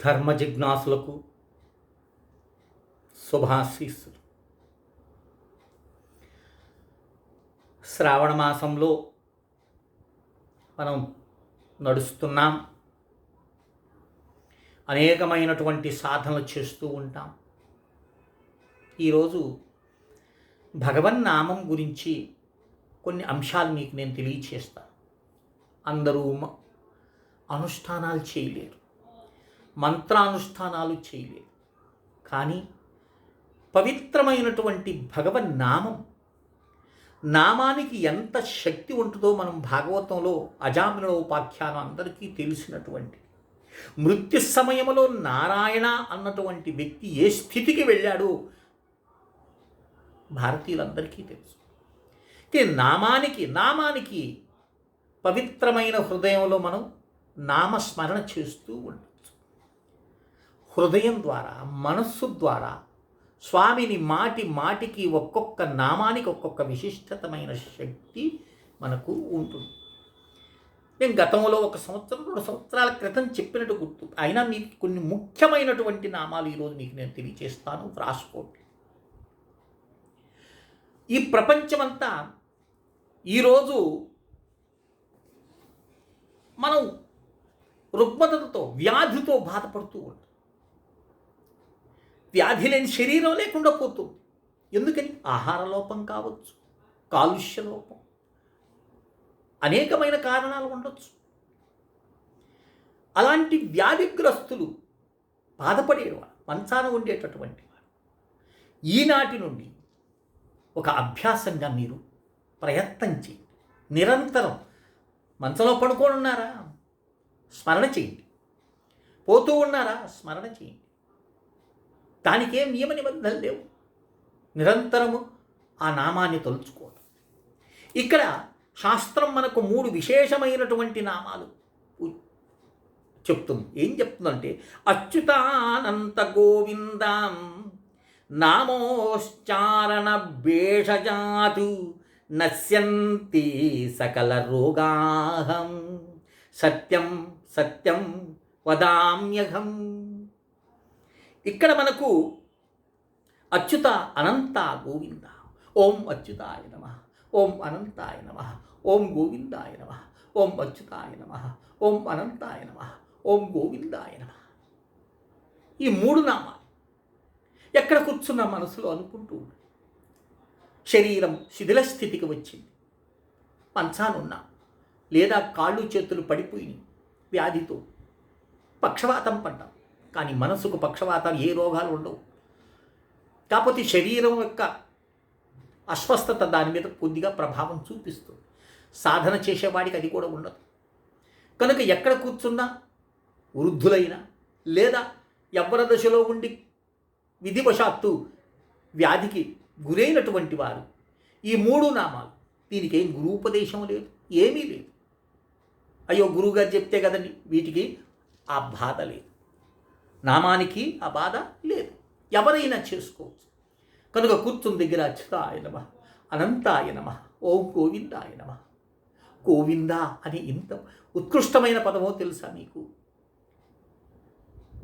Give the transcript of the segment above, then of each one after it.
ధర్మ జిజ్ఞాసులకు శుభాశీస్సులు. శ్రావణ మాసంలో మనం నడుస్తున్నాం. అనేకమైనటువంటి సాధనలు చేస్తూ ఉంటాం. ఈరోజు భగవన్నామం గురించి కొన్ని అంశాలు మీకు నేను తెలియచేస్తాను. అందరూ అనుష్ఠానాలు చేయలేరు, మంత్రానుష్ఠానాలు చేయలేరు. కానీ పవిత్రమైనటువంటి భగవన్నామం, నామానికి ఎంత శక్తి ఉంటుందో మనం భాగవతంలో అజామిళ ఉపాఖ్యానం అందరికీ తెలిసినటువంటి. మృత్యు సమయంలో నారాయణ అన్నటువంటి వ్యక్తి ఏ స్థితికి వెళ్ళాడో భారతీయులందరికీ తెలుసు. నామానికి పవిత్రమైన హృదయంలో మనం నామస్మరణ చేస్తూ ఉండవచ్చు. హృదయం ద్వారా, మనస్సు ద్వారా స్వామిని మాటికి ఒక్కొక్క నామానికి ఒక్కొక్క విశిష్టతమైన శక్తి మనకు ఉంటుంది. నేను గతంలో 1 సంవత్సరం 2 సంవత్సరాల క్రితం చెప్పినట్టు గుర్తు. అయినా మీకు కొన్ని ముఖ్యమైనటువంటి నామాలు ఈరోజు మీకు నేను తెలియజేస్తాను. వ్రాసుకోండి. ఈ ప్రపంచమంతా ఈరోజు మనం రుగ్మతతో, వ్యాధితో బాధపడుతూ ఉంటాం. వ్యాధి లేని శరీరం లేకుండా పోతుంది. ఎందుకని? ఆహార లోపం కావచ్చు, కాలుష్య లోపం, అనేకమైన కారణాలు ఉండొచ్చు. అలాంటి వ్యాధిగ్రస్తులు బాధపడేవారు, మంచాన ఉండేటటువంటి వారు ఈనాటి నుండి ఒక అభ్యాసంగా మీరు ప్రయత్నం చేయండి. నిరంతరం మంచంలో పడుకొని ఉన్నారా, స్మరణ చేయండి. పోతూ ఉన్నారా, స్మరణ చేయండి. దానికేం నియమ నిబంధనలు లేవు. నిరంతరము ఆ నామాన్ని తలుచుకోవడం. ఇక్కడ శాస్త్రం మనకు 3 విశేషమైనటువంటి నామాలు చెప్తుంది. ఏం చెప్తుందంటే, అచ్యుతానంత గోవిందాం నామోశ్చారణ భేషజాతు నశ్యంతి సకల రోగాహం సత్యం సత్యం వదామ్యహం. ఇక్కడ మనకు అచ్యుత అనంత గోవింద. ఓం అచ్యుతాయ నమః, ఓం అనంతాయ నమః, ఓం గోవిందాయ నమః, ఓం అచ్యుతాయ నమః, ఓం అనంతాయ నమః, ఓం గోవిందాయ నమః. ఈ 3 నామాలు ఎక్కడ కూర్చున్న మనసులో అనుకుంటూ శరీరం శిథిల స్థితికి వచ్చింది, మంచానున్నా, లేదా కాళ్ళు చేతులు పడిపోయినాయి, వ్యాధితో పక్షవాతం పడ్డాం. కానీ మనసుకు పక్షవాతాలు ఏ రోగాలు ఉండవు. కాకపోతే శరీరం యొక్క అస్వస్థత దాని మీద కొద్దిగా ప్రభావం చూపిస్తుంది. సాధన చేసేవాడికి అది కూడా ఉండదు. కనుక ఎక్కడ కూర్చున్నా వృద్ధులైనా, లేదా యవ్వన దశలో ఉండి విధివశాత్తు వ్యాధికి గురైనటువంటి వారు ఈ 3 నామాలు, దీనికి ఏం గురూపదేశం లేదు, ఏమీ లేదు. అయ్యో గురువుగారు చెప్తే కదండి, వీటికి ఆ బాధ లేదు. నామానికి ఆ బాధ లేదు, ఎవరైనా చేసుకోవచ్చు. కనుక కూర్చుని దగ్గర అచ్యుతాయ నమః, అనంతాయ నమః, ఓం గోవిందాయ నమః. గోవింద అని ఇంత ఉత్కృష్టమైన పదమో తెలుసా మీకు?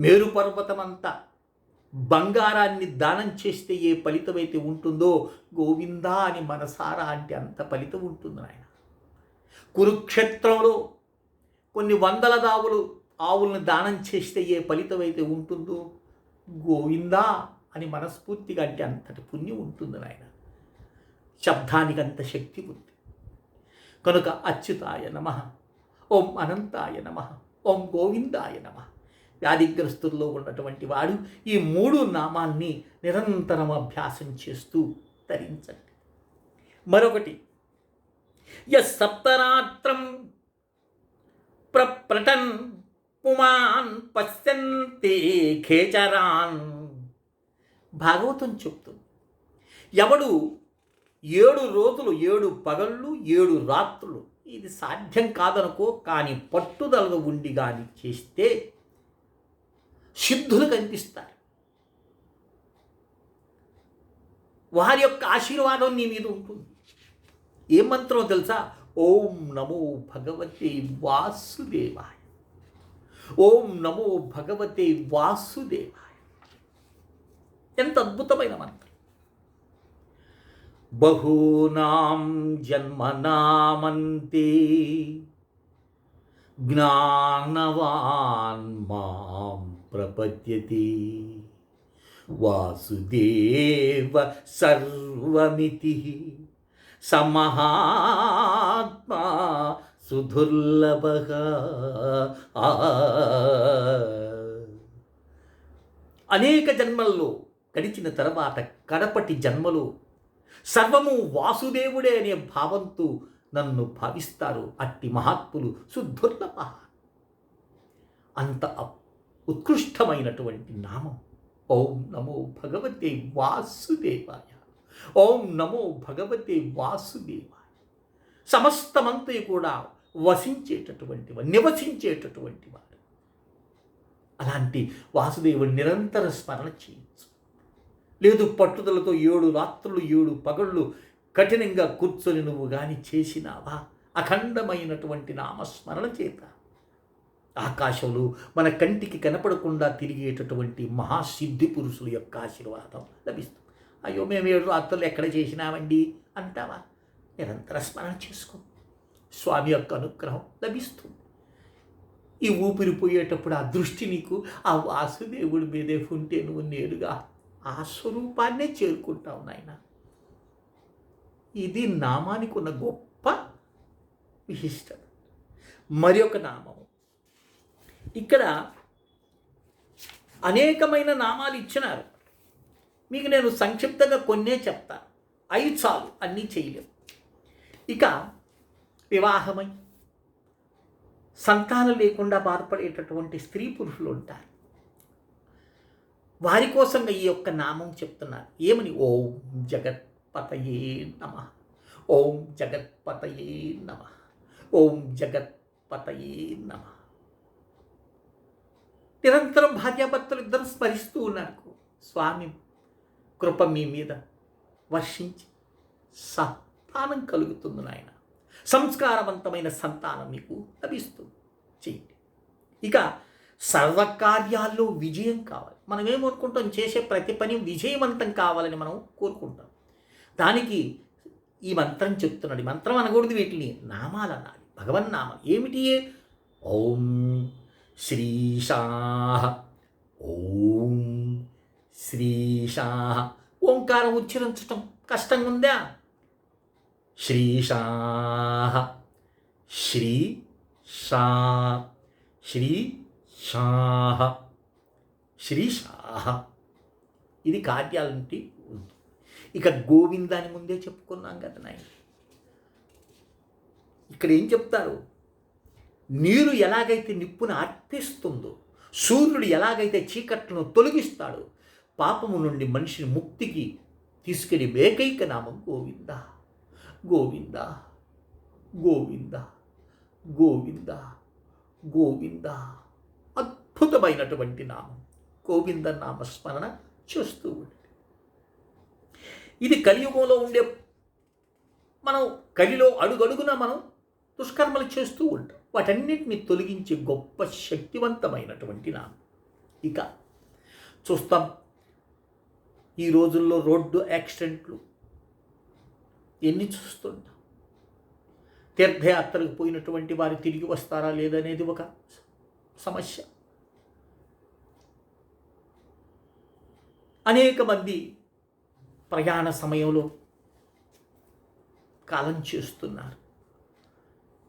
మేరు పర్వతమంతా బంగారాన్ని దానం చేస్తే ఏ ఫలితమైతే ఉంటుందో, గోవింద అని మనసారా అంటే అంత ఫలితం ఉంటుంది ఆయన. కురుక్షేత్రంలో కొన్ని 100 ఆవులను దానం చేస్తే ఏ ఫలితమైతే ఉంటుందో, గోవిందా అని మనస్ఫూర్తిగా అంటే అంతటి పుణ్యం ఉంటుంది నాయన. శబ్దానికి అంత శక్తి ఉంది. కనుక అచ్యుతాయ నమః, ఓం అనంతాయ నమః, ఓం గోవిందాయ నమః. వ్యాధిగ్రస్తుల్లో ఉన్నటువంటి వాడు ఈ 3 నామాల్ని నిరంతరం అభ్యాసం చేస్తూ ధరించండి. మరొకటి, సప్తరాత్రం ప్రటన్ పుమాన్ పశ్యంతే ఖేచరాన్. భాగవతం చెప్తుంది, ఎవడు 7 రోజులు 7 పగళ్ళు 7 రాత్రులు, ఇది సాధ్యం కాదనుకో, కానీ పట్టుదలగా ఉండి కానీ చేస్తే సిద్ధులు కనిపిస్తారు. వారి యొక్క ఆశీర్వాదం నీ మీద ఉంటుంది. ఏ మంత్రం తెలుసా? ఓం నమో భగవతే వాసుదేవాయ. ఓం నమో భగవతే వాసుదేవాయ. ఎంత అద్భుతమైన మంత్రం. బహూనాం జన్మనామంతే జ్ఞానవాన్ మాం ప్రపద్యతే వాసుదేవ సర్వమితి సమహాత్మా సుదుర్లభః. అనేక జన్మల్లో గడిచిన తర్వాత కడపటి జన్మలో సర్వము వాసుదేవుడే అనే భావంతో నన్ను భావిస్తారు. అట్టి మహాత్ములు సుదుర్లభ. అంత ఉత్కృష్టమైనటువంటి నామం. ఓం నమో భగవతే వాసుదేవాయ. ఓం నమో భగవతే వాసుదేవాయ. సమస్తమంతయు కూడా వసించేటటువంటి వాడు, నివసించేటటువంటి వాడు. అలాంటి వాసుదేవుని నిరంతర స్మరణ చేయొచ్చు. లేదు పట్టుదలతో 7 రాత్రులు 7 పగళ్ళు కఠినంగా కూర్చొని నువ్వు కానీ చేసినావా అఖండమైనటువంటి నామస్మరణ చేత ఆకాశంలో మన కంటికి కనపడకుండా తిరిగేటటువంటి మహాసిద్ధి పురుషుల యొక్క ఆశీర్వాదం లభిస్తుంది. అయ్యో మేము 7 రాత్రులు ఎక్కడ చేసినామండి అంటావా? నిరంతర స్మరణ చేసుకో, స్వామి యొక్క అనుగ్రహం లభిస్తుంది. ఈ ఊపిరి పోయేటప్పుడు ఆ దృష్టి నీకు ఆ వాసుదేవుడి మీదే ఉంటే నువ్వు నేరుగా ఆ స్వరూపాన్నే చేరుకుంటావు నాయన. ఇది నామానికి ఉన్న గొప్ప విశిష్టత. మరి ఒక నామం ఇక్కడ అనేకమైన నామాలు ఇచ్చినారు. మీకు నేను సంక్షిప్తంగా కొన్నే చెప్తాను, 5 చాలు, అన్నీ చేయలేము. ఇక వివాహమై సంతానం లేకుండా బాధపడేటటువంటి స్త్రీ పురుషులు ఉంటారు. వారి కోసంగా ఈ యొక్క నామం చెప్తున్నారు. ఏమని? ఓం జగత్పతయే నమః. ఓం జగత్పతయే నమః. ఓం జగత్పతయే నమః. నిరంతరం భార్యాభర్తలు ఇద్దరు స్మరిస్తూ ఉన్నారు. స్వామి కృప మీ మీద వర్షించి సంతానం కలుగుతుంది నాయన. సంస్కారవంతమైన సంతానం మీకు లభిస్తుంది. చేయండి. ఇక సర్వకార్యాల్లో విజయం కావాలి. మనం ఏమనుకుంటాం? చేసే ప్రతి పని విజయవంతం కావాలని మనం కోరుకుంటాం. దానికి ఈ మంత్రం చెప్తున్నాడు. మంత్రం అనకూడదు, వీటిని నామాలు అనాలి. భగవన్నామాలు ఏమిటి? ఓం శ్రీశాః. ఓం శ్రీశాః. ఓంకారం ఉచ్చరించటం కష్టంగా ఉందా? శ్రీశాః. శ్రీ షా శ్రీ షాః శ్రీశాః. ఇది కార్యాలంటే ఉంది. ఇక గోవిందాని ముందే చెప్పుకున్నాం కదా నాయన. ఇక్కడ ఏం చెప్తారు? నీరు ఎలాగైతే నిప్పును ఆర్పేస్తుందో, సూర్యుడు ఎలాగైతే చీకట్లను తొలగిస్తాడో, పాపము నుండి మనిషిని ముక్తికి తీసుకెళ్ళి ఏకైక నామం గోవింద. గోవింద గోవింద గోవింద గోవింద. అద్భుతమైనటువంటి నామం. గోవింద నామస్మరణ చేస్తూ ఉండండి. ఇది కలియుగంలో ఉండే మనం కలిలో అడుగడుగున మనం దుష్కర్మలు చేస్తూ ఉంటాం. వాటన్నిటిని తొలగించే గొప్ప శక్తివంతమైనటువంటి నామం. ఇక చూస్తాం ఈ రోజుల్లో రోడ్డు యాక్సిడెంట్లు ఎన్ని చూస్తుంటాం. తీర్థయాత్రకు పోయినటువంటి వారు తిరిగి వస్తారా లేదనేది ఒక సమస్య. అనేక మంది ప్రయాణ సమయంలో కాలం చేస్తున్నారు.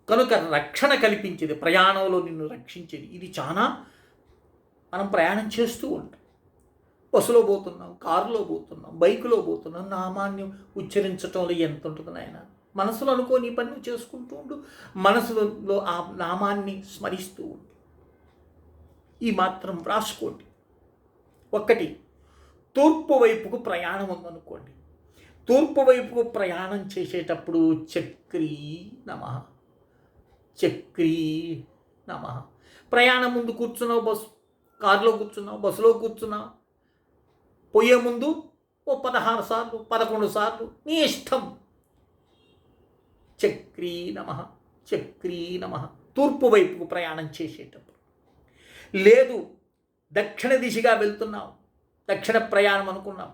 కనుక రక్షణ కల్పించేది, ప్రయాణంలో నిన్ను రక్షించేది ఇది చాలా. మనం ప్రయాణం చేస్తూ ఉంటాం. బస్సులో పోతున్నాం, కారులో పోతున్నాం, బైకులో పోతున్నాం. నామాన్ని ఉచ్చరించటంలో ఎంత ఉంటుంది నాయన. మనసులో అనుకో, నీ పని నువ్వు చేసుకుంటూ ఉండు. మనసులో ఆ నామాన్ని స్మరిస్తూ ఉండు. ఈ మాత్రం రాసుకోండి. ఒకటి, తూర్పు వైపుకు ప్రయాణం ఉందనుకోండి. తూర్పు వైపుకు ప్రయాణం చేసేటప్పుడు చక్రీ నమః, చక్రీ నమః. ప్రయాణం ముందు కూర్చున్నావు, కారులో కూర్చున్నావు, బస్సులో కూర్చున్నావు, పోయే ముందు ఓ 16 సార్లు 11 సార్లు నీ ఇష్టం. చక్రీ నమః, చక్రీ నమః. తూర్పు వైపుకు ప్రయాణం చేసేటప్పుడు లేదు దక్షిణ దిశగా వెళ్తున్నాం, దక్షిణ ప్రయాణం అనుకున్నాం,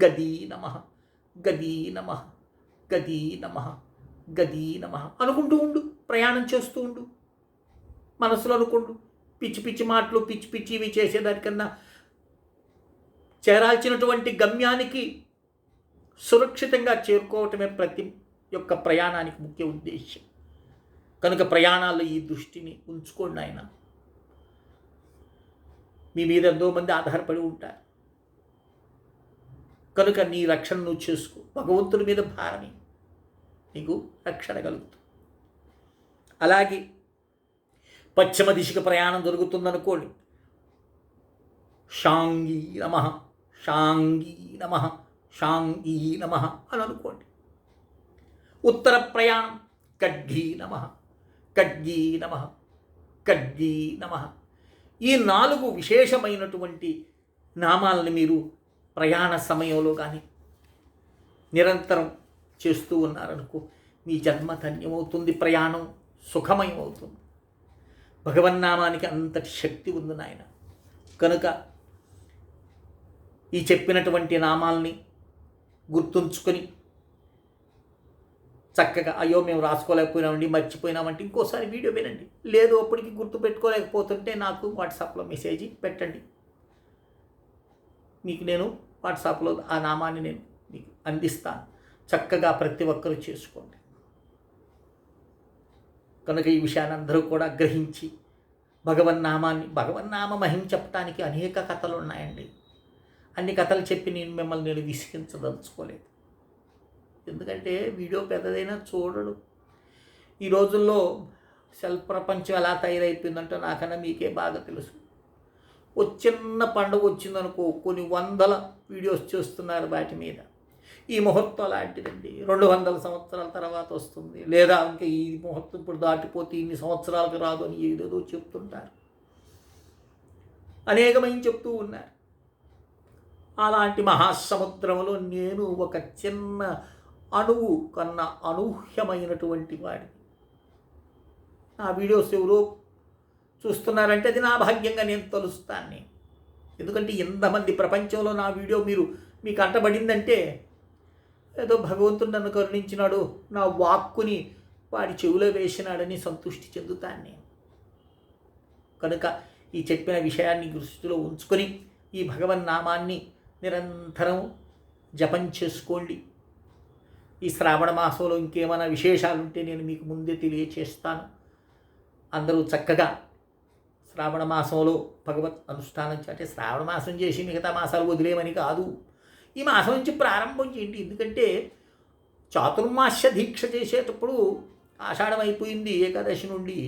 గదీ నమః గదీ నమః గదీ నమః గదీ నమః అనుకుంటూ ఉండు, ప్రయాణం చేస్తూ ఉండు, మనసులో అనుకుంటూ. పిచ్చి పిచ్చి మాటలు పిచ్చి పిచ్చి ఇవి చేసేదానికన్నా చేరాల్సినటువంటి గమ్యానికి సురక్షితంగా చేరుకోవటమే ప్రతి యొక్క ప్రయాణానికి ముఖ్య ఉద్దేశం. కనుక ప్రయాణాల్లో ఈ దృష్టిని ఉంచుకోండి ఆయన. మీ మీద ఎంతో మంది ఆధారపడి ఉంటారు కనుక నీ రక్షణ నువ్వు చేసుకో. భగవంతుడి మీద భారమే నీకు రక్షణ కలుగుతుంది. అలాగే పశ్చిమ దిశకు ప్రయాణం జరుగుతుందనుకోండి, షాంగీ నమః షాంగీ నమః షాంగీ నమః అని అనుకోండి. ఉత్తర ప్రయాణం ఖడ్గీ నమః ఖడ్గీ నమః ఖడ్గీ నమః. ఈ 4 విశేషమైనటువంటి నామాలని మీరు ప్రయాణ సమయంలో కానీ నిరంతరం చేస్తూ ఉన్నారనుకో, మీ జన్మ ధన్యమవుతుంది, ప్రయాణం సుఖమయమవుతుంది. భగవన్నామానికి అంతటి శక్తి ఉంది నాయన. కనుక ఈ చెప్పినటువంటి నామాల్ని గుర్తుంచుకొని చక్కగా, అయ్యో మేము రాసుకోలేకపోయినామండి, మర్చిపోయినామంటే ఇంకోసారి వీడియో వినండి. లేదు అప్పటికి గుర్తు పెట్టుకోలేకపోతుంటే నాకు వాట్సాప్లో మెసేజ్ పెట్టండి. మీకు నేను వాట్సాప్లో ఆ నామాన్ని నేను మీకు అందిస్తాను. చక్కగా ప్రతి ఒక్కరూ చేసుకోండి. కనుక ఈ విషయాన్ని అందరూ కూడా గ్రహించి భగవన్నామ మహిమ చెప్పడానికి అనేక కథలు ఉన్నాయండి. అన్ని కథలు చెప్పి నేను విసిగించదలుచుకోలేదు. ఎందుకంటే వీడియో పెద్దదైనా చూడడు. ఈ రోజుల్లో సెల్ ప్రపంచం ఎలా తయారైపోయిందంటే నాకన్నా మీకే బాగా తెలుసు. ఒక చిన్న పండుగ వచ్చిందనుకో, కొన్ని 100 వీడియోస్ చేస్తున్నారు వాటి మీద. ఈ ముహూర్తం లాంటిదండి, 200 సంవత్సరాల తర్వాత వస్తుంది, లేదా ఇంకా ఈ ముహూర్తం ఇప్పుడు దాటిపోతే ఇన్ని సంవత్సరాలకు రాదు అని ఏదేదో చెప్తుంటారు, అనేకమైన చెప్తూ ఉన్నారు. అలాంటి మహాసముద్రంలో నేను ఒక చిన్న అణువు కన్నా అనూహ్యమైనటువంటి వాడిని. నా వీడియోస్ ఎవరో చూస్తున్నారంటే అది నా భాగ్యంగా నేను తలుస్తాను. ఎందుకంటే ఎంతమంది ప్రపంచంలో నా వీడియో మీకు అంటబడిందంటే ఏదో భగవంతుడు నన్ను కరుణించినాడు, నా వాక్కుని వాడి చెవిలో వేసినాడని సంతృష్టి చెందుతాను నేను. కనుక ఈ చెప్పిన విషయాన్ని దృష్టిలో ఉంచుకొని ఈ భగవన్నామాన్ని నిరంతరం జపం చేసుకోండి. ఈ శ్రావణ మాసంలో ఇంకేమైనా విశేషాలుంటే నేను మీకు ముందే తెలియచేస్తాను. అందరూ చక్కగా శ్రావణ మాసంలో భగవత్ అనుష్ఠానం అంటే శ్రావణ మాసం చేసి మిగతా మాసాలు వదిలేమని కాదు, ఈ మాసం నుంచి ప్రారంభం చేయండి. ఎందుకంటే చాతుర్మాస్య దీక్ష చేసేటప్పుడు ఆషాఢం అయిపోయింది ఏకాదశి నుండి,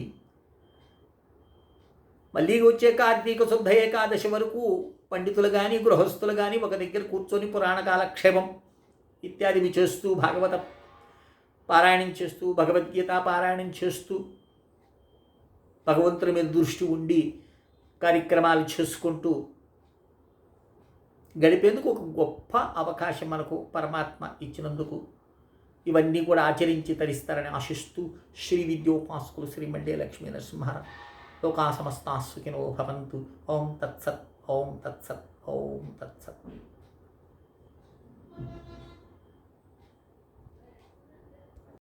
మళ్ళీ వచ్చే కార్తీక శుద్ధ ఏకాదశి వరకు పండితులు కానీ గృహస్థులు కానీ ఒక దగ్గర కూర్చొని పురాణ కాలక్షేమం ఇత్యాదివి చేస్తూ, భాగవత పారాయణం చేస్తూ, భగవద్గీత పారాయణం చేస్తూ భగవంతుని మీద దృష్టి ఉండి కార్యక్రమాలు చేసుకుంటూ గడిపేందుకు ఒక గొప్ప అవకాశం మనకు పరమాత్మ ఇచ్చినందుకు ఇవన్నీ కూడా ఆచరించి తరిస్తారని ఆశిస్తూ శ్రీ విద్యోపాసకులు శ్రీ మండే లక్ష్మీ నరసింహారావు లోకా సమస్తా సుఖినో భవంతు. ఓం తత్సత్ ఓం తత్సత్ ఓం తత్సత్.